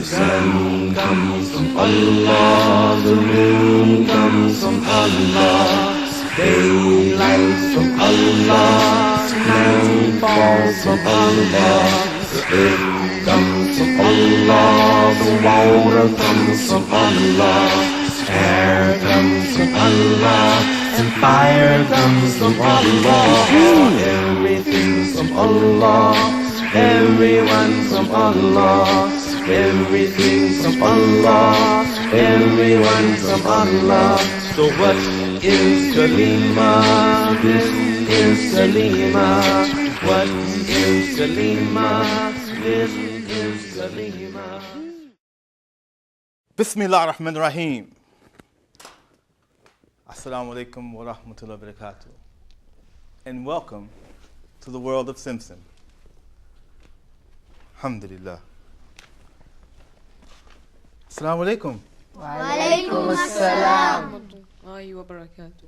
Sun comes from Allah, the moon comes from Allah, daylight from Allah, night falls from Allah, the earth comes from Allah, the water comes from Allah, air comes from Allah, and fire comes from Allah. Everything's from Allah, everyone's from Allah. Everything's from Allah, everyone's from Allah. So what is Kalima? This is Kalima. What is Kalima? This is Kalima. Bismillah ar-Rahman ar-Rahim. Assalamu alaikum wa rahmatullahi wa barakatuh. And welcome to the world of Simpson. Alhamdulillah. Assalamu alaikum. Wa alaikum assalam.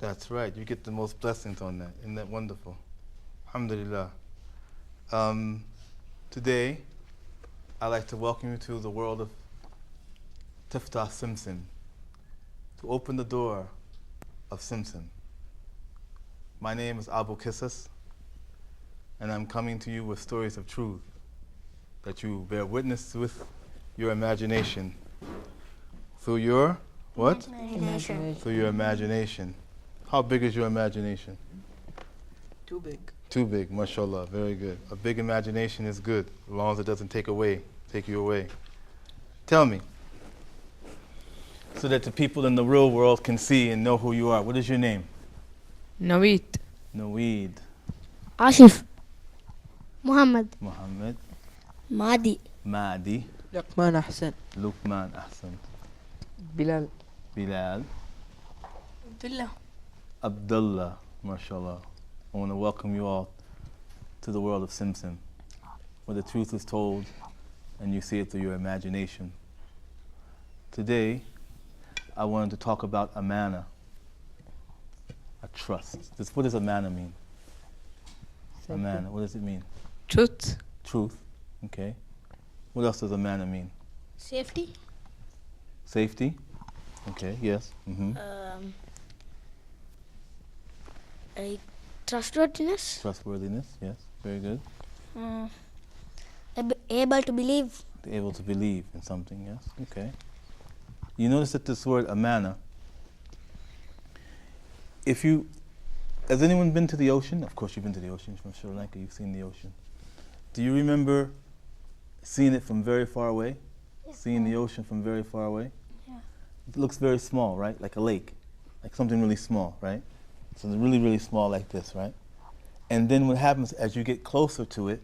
That's right. You get the most blessings on that. Isn't that wonderful? Alhamdulillah. Today, I'd like to welcome you to the world of Tiftah Simpson, to open the door of Simpson. My name is Abu Qissas, and I'm coming to you with stories of truth that you bear witness with your imagination. Through your what? Imagination. Through your imagination. How big is your imagination? Too big. Too big, mashallah, very good. A big imagination is good, as long as it doesn't take you away. Tell me, so that the people in the real world can see and know who you are. What is your name? Naweed. Naweed. Ashif. Muhammad. Muhammad. Mahdi. Mahdi. Luqman Ahsan. Luqman Ahsan. Bilal. Bilal. Abdullah. Abdullah, mashallah. I want to welcome you all to the world of Simpson, where the truth is told and you see it through your imagination. Today, I wanted to talk about amana, a trust. What does amana mean? Amana, what does it mean? Truth. Truth, okay. What else does amana mean? Safety. Safety, okay, yes. Trustworthiness. Trustworthiness, yes, very good. Able to believe. Able to believe in something, yes, okay. You notice that this word amana, has anyone been to the ocean? Of course you've been to the ocean. From Sri Lanka, you've seen the ocean. Do you remember seeing it from very far away? Yeah. Seeing the ocean from very far away? Yeah. It looks very small, right? Like a lake, like something really small, right? So it's really, really small like this, right? And then what happens as you get closer to it,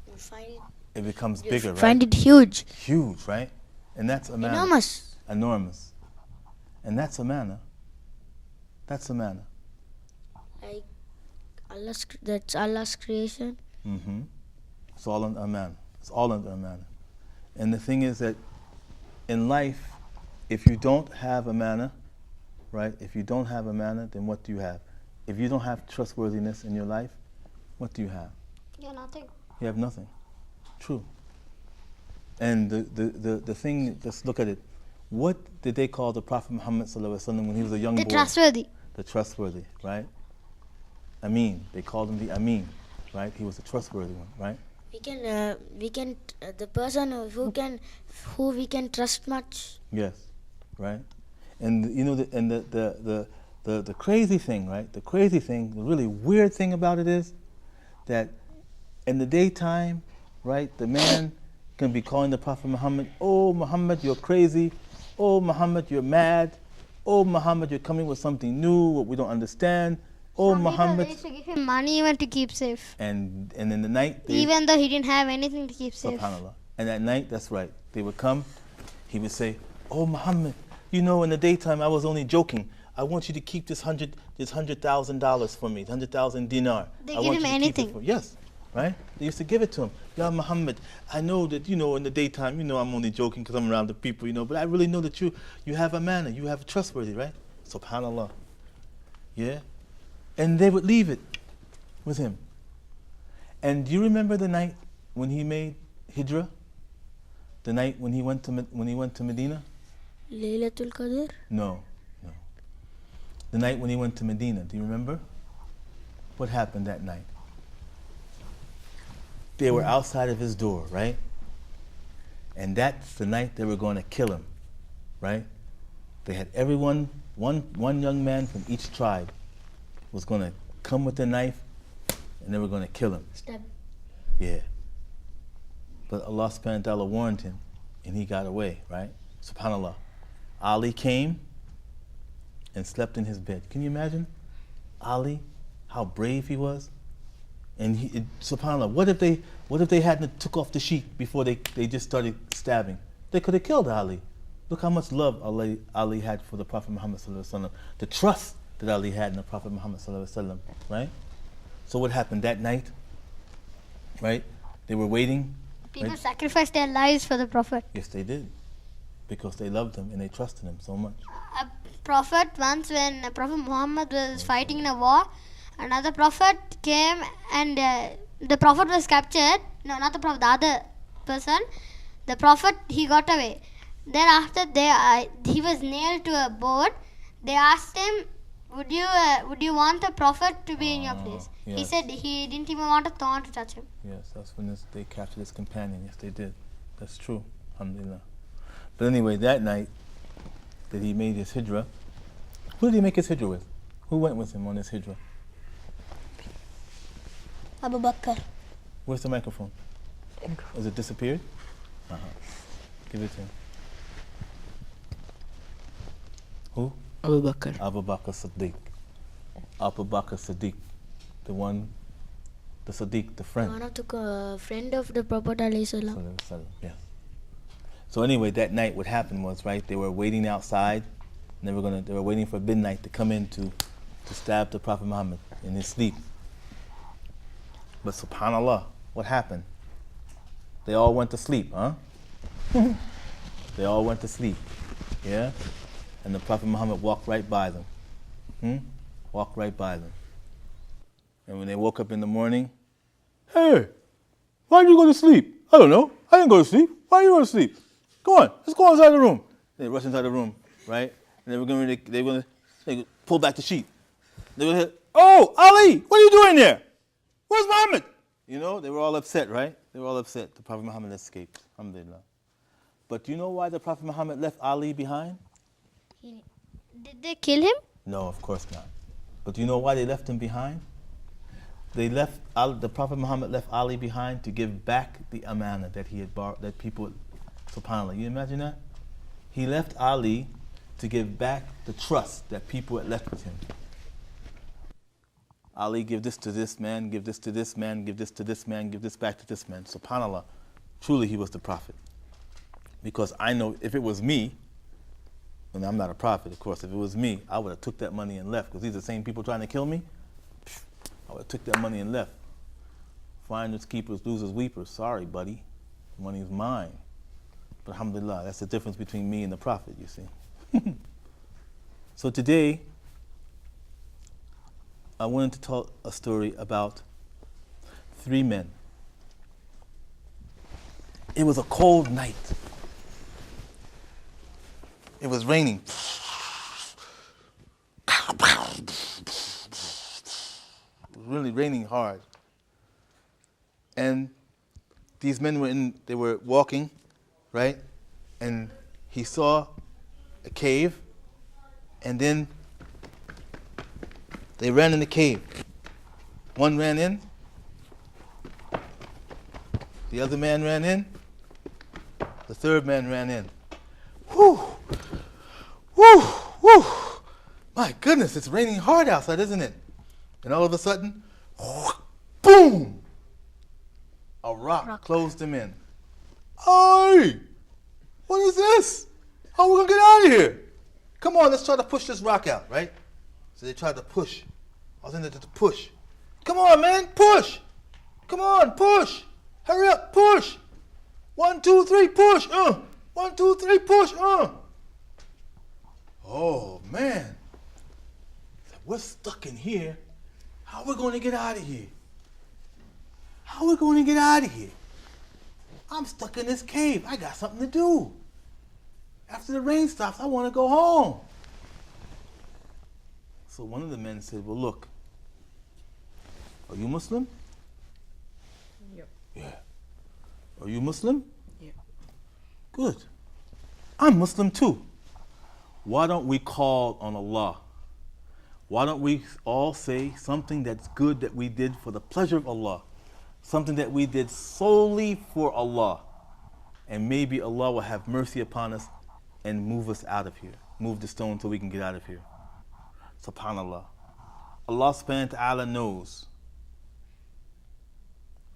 You find it becomes bigger, right? Find it huge. Huge, right? And that's amana. Enormous. Enormous. And that's amana. That's amana. Like that's Allah's creation. It's all under amana. It's all under amana. And the thing is that in life, if you don't have amana, right? If you don't have amana, then what do you have? If you don't have trustworthiness in your life, what do you have? Yeah, nothing. You have nothing. True. And the thing, just look at it. What did they call the Prophet Muhammad ﷺ when he was a young boy? The trustworthy. The trustworthy, right? Amin. They called him the Amin, right? He was a trustworthy one, right? The person who we can trust much. Yes, right. And you know, the crazy thing, right? The crazy thing, the really weird thing about it is that in the daytime, right, the man can be calling the Prophet Muhammad, "Oh Muhammad, you're crazy. Oh Muhammad, you're mad. Oh Muhammad, you're coming with something new, what we don't understand. Oh Muhammad." They used to give him money even to keep safe. And in the night, Even though he didn't have anything to keep safe. SubhanAllah. And at night, that's right. They would come, he would say, "Oh Muhammad, you know, in the daytime I was only joking. I want you to keep this $100,000 for me, 100,000 dinar. They I give want him you to keep it anything. for-" Yes, right? They used to give it to him. "Ya Muhammad, I know that, you know, in the daytime, you know, I'm only joking because I'm around the people, you know, but I really know that you have a manner, you have trustworthy, right?" Subhanallah. Yeah? And they would leave it with him. And do you remember the night when he made hijrah? The night when he went to Medina? Laylatul Qadr. No. The night when he went to Medina, do you remember? What happened that night? They were outside of his door, right? And that's the night they were going to kill him, right? They had everyone, one young man from each tribe was going to come with a knife and they were going to kill him. Stab. Yeah. But Allah subhanahu wa ta'ala warned him and he got away, right? Subhanallah. Ali came and slept in his bed. Can you imagine? Ali, how brave he was. And subhanallah, what if they hadn't took off the sheet before they just started stabbing? They could have killed Ali. Look how much love Ali had for the Prophet Muhammad sallallahu alaihi wasallam. The trust that Ali had in the Prophet Muhammad sallallahu alaihi wasallam, right? So what happened that night? Right? They were waiting. People right? sacrificed their lives for the Prophet. Yes, they did. Because they loved him and they trusted him so much. A prophet, once when Prophet Muhammad was fighting in a war, another prophet came and the prophet was captured. No, not the prophet, the other person. The prophet, he got away. Then after he was nailed to a board. They asked him, would you want the prophet to be in your place? Yes. He said he didn't even want a thorn to touch him. Yes, that's when they captured his companion. Yes, they did. That's true. Alhamdulillah. But anyway, that night that he made his hijrah, who did he make his hijrah with? Who went with him on his hijrah? Abu Bakr. Where's the microphone? Has it disappeared? Give it to him. Who? Abu Bakr. Abu Bakr Siddiq. Abu Bakr Siddiq. The Siddiq, the friend. One of the friend of the Prophet alayhi salam. Yes. So anyway, that night what happened was, right, they were waiting outside and they were waiting for midnight to come in to stab the Prophet Muhammad in his sleep. But subhanallah, what happened? They all went to sleep, huh? They all went to sleep. Yeah? And the Prophet Muhammad walked right by them. Walked right by them. And when they woke up in the morning, "Hey, why did you go to sleep?" "I don't know. I didn't go to sleep. Why are you going to sleep? Go on, let's go inside the room." They rushed inside the room, right? And they were going to pull back the sheet. They were like, "Oh, Ali, what are you doing there? Where's Muhammad?" You know, they were all upset, right? They were all upset. The Prophet Muhammad escaped. Alhamdulillah. But do you know why the Prophet Muhammad left Ali behind? Did they kill him? No, of course not. But do you know why they left him behind? The Prophet Muhammad left Ali behind to give back the amana that he had borrowed, that people, subhanAllah, you imagine that? He left Ali to give back the trust that people had left with him. Ali, give this to this man, give this to this man, give this to this man, give this back to this man. SubhanAllah, truly he was the Prophet. Because I know if it was me, and I'm not a prophet, of course, if it was me, I would have took that money and left, because these are the same people trying to kill me. I would have took that money and left. Finders, keepers, losers, weepers. Sorry, buddy. The money is mine. But alhamdulillah, that's the difference between me and the Prophet, you see. So today, I wanted to tell a story about 3 men. It was a cold night. It was raining. It was really raining hard. And these men they were walking, right? And he saw a cave, and then they ran in the cave. One ran in, the other man ran in, the third man ran in. Whew! Whew! Whew! My goodness, it's raining hard outside, isn't it? And all of a sudden, boom! A rock closed him in. Hey! What is this? How are we gonna get out of here? Come on, let's try to push this rock out, right? So they tried to push. I was in there to push. Come on, man, push. Come on, push. Hurry up, push. 1, 2, 3, push. 1, 2, 3, push. Oh man, we're stuck in here. How are we going to get out of here? How are we going to get out of here? I'm stuck in this cave. I got something to do. After the rain stops, I want to go home. So one of the men said, well, look, are you Muslim? Yep. Yeah. Are you Muslim? Yeah. Good. I'm Muslim too. Why don't we call on Allah? Why don't we all say something that's good that we did for the pleasure of Allah? Something that we did solely for Allah. And maybe Allah will have mercy upon us and move us out of here. Move the stone so we can get out of here. SubhanAllah. Allah subhanahu wa ta'ala knows.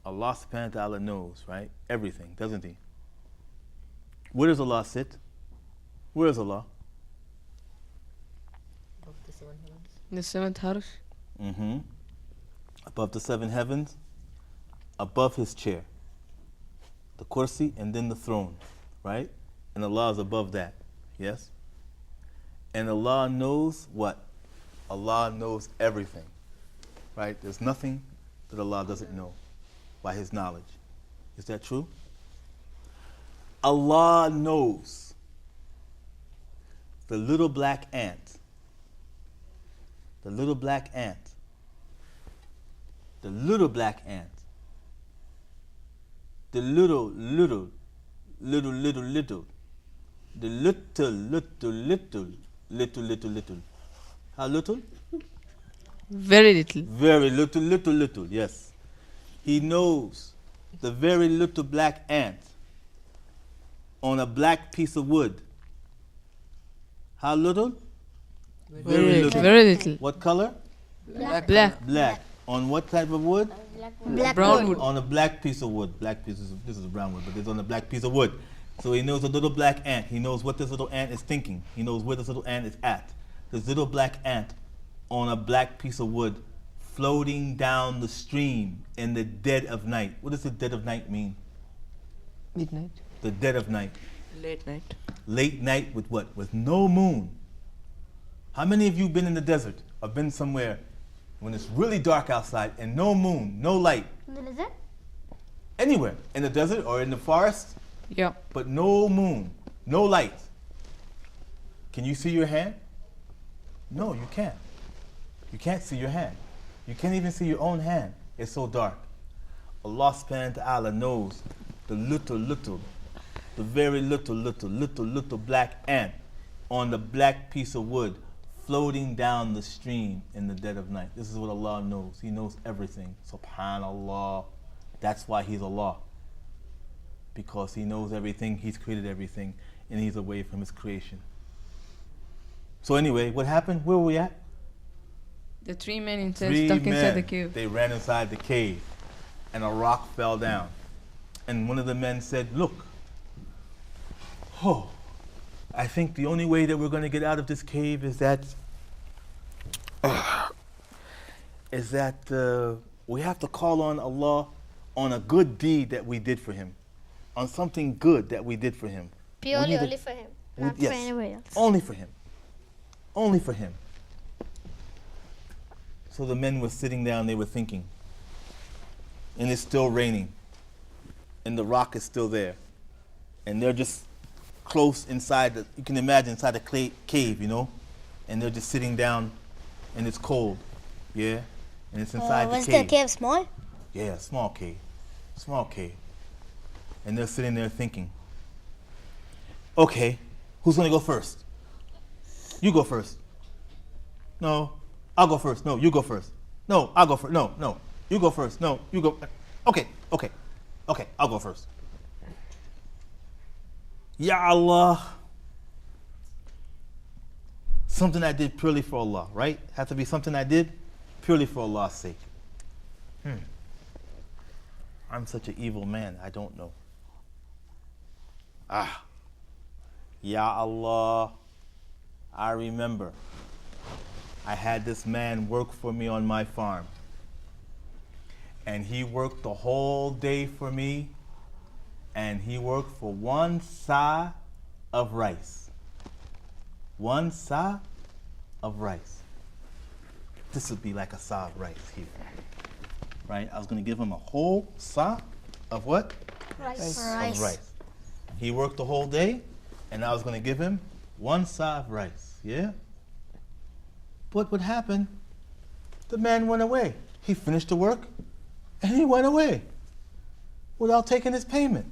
Allah subhanahu wa ta'ala knows, right? Everything, doesn't he? Where does Allah sit? Where is Allah? The seventh house. Mm-hmm. Above the 7 heavens, above his chair. The kursi and then the throne, right? And Allah is above that, yes? And Allah knows what? Allah knows everything, right? There's nothing that Allah doesn't know by his knowledge. Is that true? Allah knows the little black ant. The little black ant. The little black ant. The little. The little. How little? Very little. Very little, yes. He knows the very little black ant on a black piece of wood. How little? Very little. Very little. What color? Black. Black. On what type of wood? Brown wood. On a black piece of wood. This is a brown wood, but it's on a black piece of wood. So he knows a little black ant. He knows what this little ant is thinking. He knows where this little ant is at. This little black ant on a black piece of wood floating down the stream in the dead of night. What does the dead of night mean? Midnight. The dead of night. Late night. Late night with what? With no moon. How many of you been in the desert or been somewhere when it's really dark outside and no moon, no light? The lizard? Anywhere. In the desert or in the forest, Yeah. but no moon, no light. Can you see your hand? No, you can't. You can't see your hand. You can't even see your own hand. It's so dark. Allah subhanahu wa ta'ala knows the the very little black ant on the black piece of wood floating down the stream in the dead of night. This is what Allah knows. He knows everything. Subhanallah. That's why He's Allah. Because He knows everything, He's created everything, and He's away from His creation. So anyway, what happened? Where were we at? The 3 men stuck inside the cave. They ran inside the cave, and a rock fell down. And one of the men said, look, I think the only way that we're going to get out of this cave is that we have to call on Allah on a good deed that we did for Him, on something good that we did for Him. Purely only for him, not yes, for anybody else. Only for Him. Only for Him. So the men were sitting down, they were thinking. And it's still raining. And the rock is still there. And they're just close inside you can imagine inside the cave, you know? And they're just sitting down and it's cold. Yeah? And it's inside the cave. Was the cave small? Yeah, small cave. Small cave. And they're sitting there thinking, okay, who's gonna go first? You go first. No, I'll go first. No, you go first. No, I'll go first. No, you go first. No, you go. Okay, I'll go first. Ya Allah. Something I did purely for Allah, right? Has to be something I did purely for Allah's sake. I'm such an evil man, I don't know. Ya Allah, I remember I had this man work for me on my farm. And he worked the whole day for me. And he worked for 1 sa of rice. 1 sa of rice. This would be like a sa of rice here. Right? I was going to give him a whole sa of what? Rice. Of rice. He worked the whole day, and I was going to give him 1 sa of rice. Yeah? But what happened? The man went away. He finished the work, and he went away without taking his payment.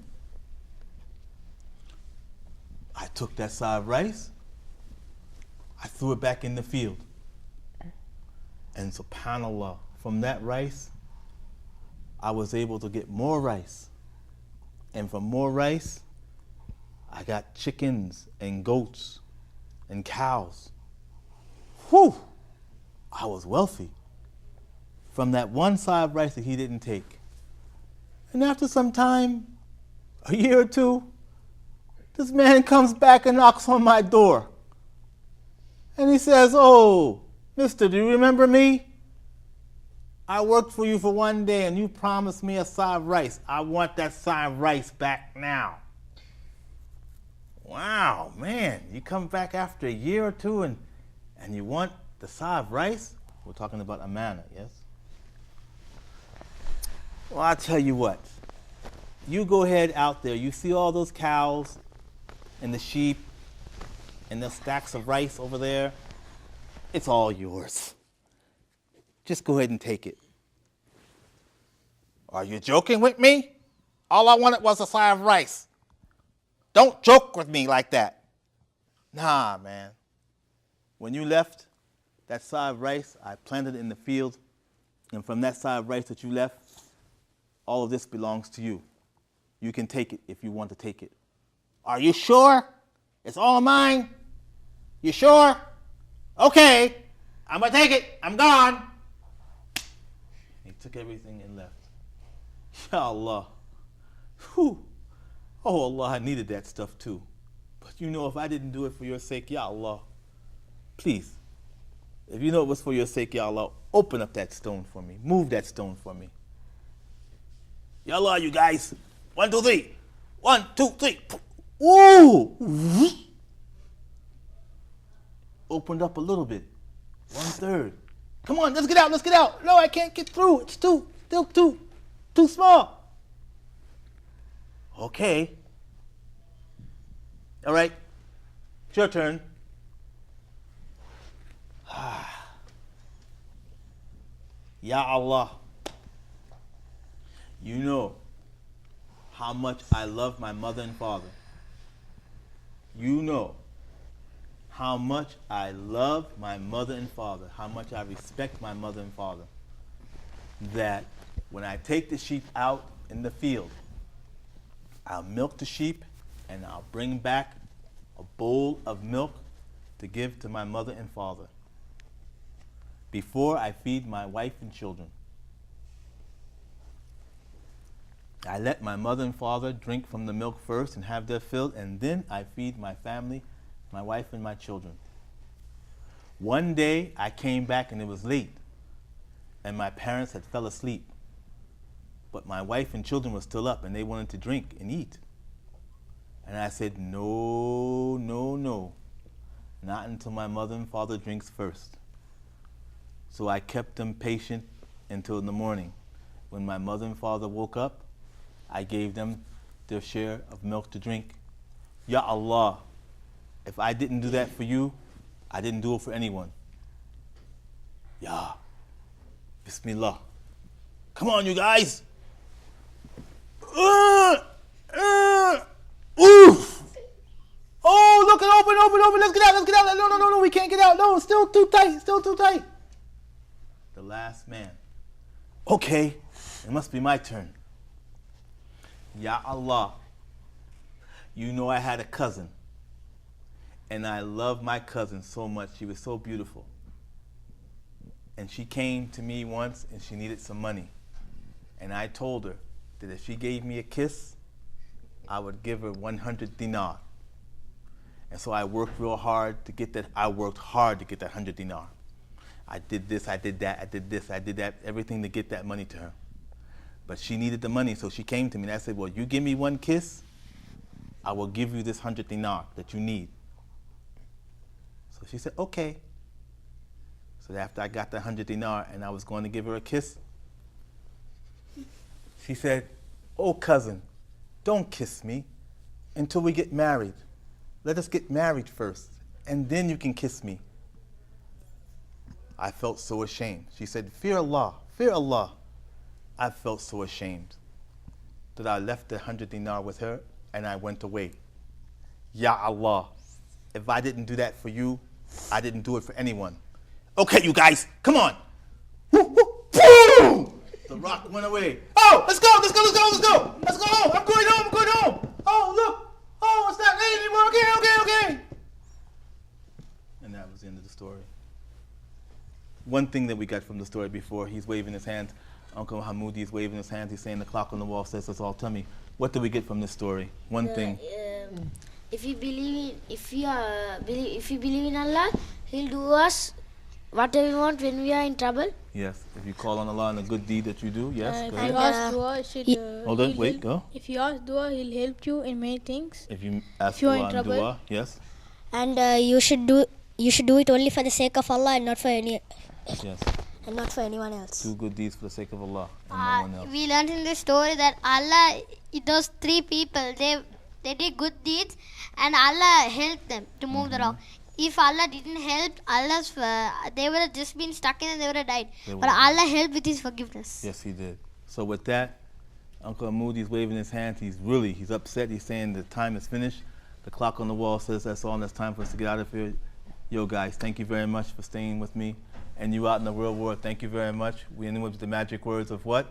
I took that sa of rice, I threw it back in the field. And subhanAllah, from that rice, I was able to get more rice. And from more rice, I got chickens and goats and cows. Whew! I was wealthy from that 1 sa of rice that he didn't take. And after some time, a year or two, this man comes back and knocks on my door. And he says, "Oh, mister, do you remember me? I worked for you for 1 day and you promised me a sa of rice. I want that sa of rice back now." Wow, man, you come back after a year or two and you want the sa of rice? We're talking about amana, yes? Well, I'll tell you what. You go ahead out there, you see all those cows and the sheep and the stacks of rice over there, it's all yours. Just go ahead and take it. Are you joking with me? All I wanted was a sa of rice. Don't joke with me like that. Nah, man. When you left that sa of rice, I planted it in the field, and from that sa of rice that you left, all of this belongs to you. You can take it if you want to take it. Are you sure? It's all mine? You sure? Okay, I'm gonna take it. I'm gone. He took everything and left. Ya Allah. Whew. Oh Allah, I needed that stuff too. But you know, if I didn't do it for your sake, Ya Allah, please, if you know it was for your sake, Ya Allah, open up that stone for me. Move that stone for me. Ya Allah, you guys. 1, 2, 3. 1, 2, 3. Ooh! Opened up a little bit. 1/3. Come on, let's get out, let's get out. No, I can't get through. It's still too small. Okay. All right. It's your turn. Ya Allah. You know how much I love my mother and father. You know how much I love my mother and father, how much I respect my mother and father, that when I take the sheep out in the field, I'll milk the sheep and I'll bring back a bowl of milk to give to my mother and father before I feed my wife and children. I let my mother and father drink from the milk first and have their fill, and then I feed my family, my wife and my children. One day I came back and it was late, and my parents had fell asleep. But my wife and children were still up and they wanted to drink and eat. And I said, no, no, no. Not until my mother and father drinks first. So I kept them patient until in the morning. When my mother and father woke up, I gave them their share of milk to drink. Ya Allah, if I didn't do that for you, I didn't do it for anyone. Ya, Bismillah. Come on, you guys. Oof! Oh, look, open. Let's get out. No, we can't get out. No, it's still too tight. The last man. Okay, it must be my turn. Ya Allah, you know I had a cousin, and I love my cousin so much. She was so beautiful. And she came to me once and she needed some money. And I told her that if she gave me a kiss, I would give her 100 dinar. And so I worked real hard to get that. I worked hard to get that 100 dinar. I did this, I did that, I did this, I did that, everything to get that money to her. But she needed the money, so she came to me and I said, well, you give me one kiss, I will give you this 100 dinar that you need. So she said, okay. So after I got the 100 dinar and I was going to give her a kiss, she said, oh cousin, don't kiss me until we get married. Let us get married first, and then you can kiss me. I felt so ashamed. She said, fear Allah, fear Allah. I felt so ashamed that I left the 100 dinar with her and I went away. Ya Allah, if I didn't do that for you, I didn't do it for anyone. Okay, you guys, come on. Woo, woo, boom! The rock went away. Oh, let's go, let's go, let's go, let's go. Let's go home. I'm going home, I'm going home. Oh, look. Oh, it's not late anymore. Okay. And that was the end of the story. One thing that we got from the story before, he's waving his hands. Uncle Hamoudi is waving his hands. He's saying the clock on the wall says us all. Tell me, what do we get from this story? One thing. If you believe in Allah, He'll do us whatever we want when we are in trouble. Yes, if you call on Allah in a good deed that you do, yes. If you ask dua, hold on, wait, go. If you ask dua, He'll help you in many things. If you ask you are dua in and trouble. dua, yes. And you should do it only for the sake of Allah and not for anyone else. Do good deeds for the sake of Allah and no one else. We learned in this story that Allah, those three people, they did good deeds and Allah helped them to move the rock. If Allah didn't help, they would have just been stuck in and they would have died. But Allah helped with His forgiveness. Yes, He did. So with that, Uncle Moody's waving his hands. He's upset. He's saying the time is finished. The clock on the wall says that's all and it's time for us to get out of here. Yo guys, thank you very much for staying with me. And you out in the real world, thank you very much. We end with the magic words of what?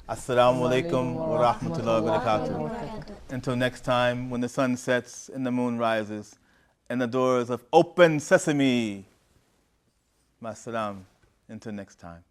Assalamu alaikum wa rahmatullahi wa barakatuh. Until next time, when the sun sets and the moon rises, and the doors of open sesame. Masalam. Until next time.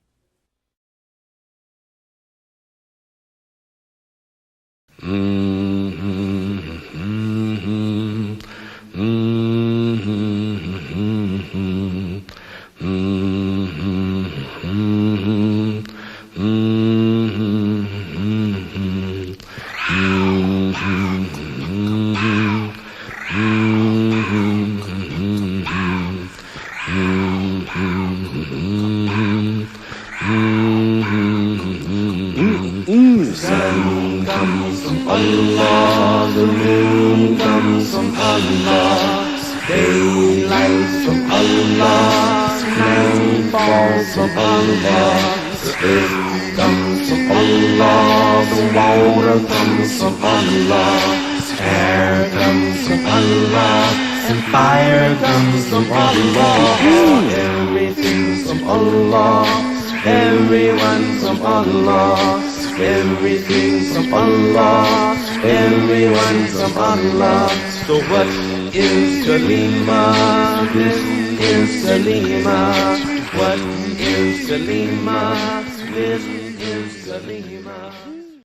Sun comes from Allah, the moon comes from Allah, daylight from Allah, night falls from Allah, the earth comes from Allah, the water comes from Allah, air comes from Allah, and fire comes from Allah. Everything's from Allah, everyone's from Allah. Everything's from Allah, everyone's from Allah. So what is Kalima? This is Kalima. What is Kalima? This is Kalima.